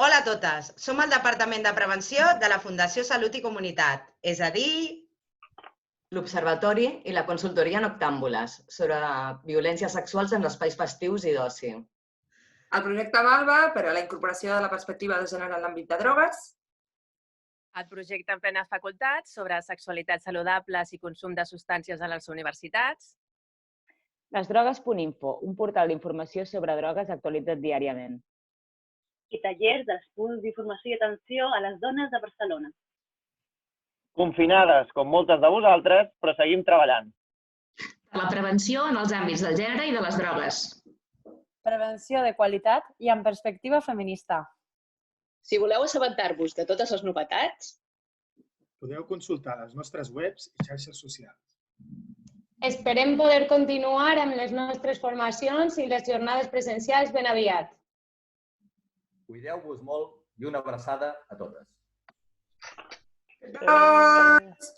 Hola a totes, som el Departament de Prevenció de la Fundació Salut i Comunitat, és a dir, l'Observatori i la Consultoria Noctàmbules sobre violències sexuals en espais festius i d'oci. El projecte Malva per a la incorporació de la perspectiva de gènere en l'àmbit de drogues. El projecte en plenes facultats sobre sexualitats saludables i consum de substàncies a les universitats. Lesdrogues.info, un portal d'informació sobre drogues actualitzat diàriament. I tallers d'expuls d'informació i atenció a les dones de Barcelona. Confinades, com moltes de vosaltres, però seguim treballant. La prevenció en els àmbits del gènere i de les drogues. Prevenció de qualitat i amb perspectiva feminista. Si voleu assabentar-vos de totes les novetats, podeu consultar les nostres webs i xarxes socials. Esperem poder continuar amb les nostres formacions i les jornades presencials ben aviat. Cuideu-vos molt i una abraçada a totes. Gràcies.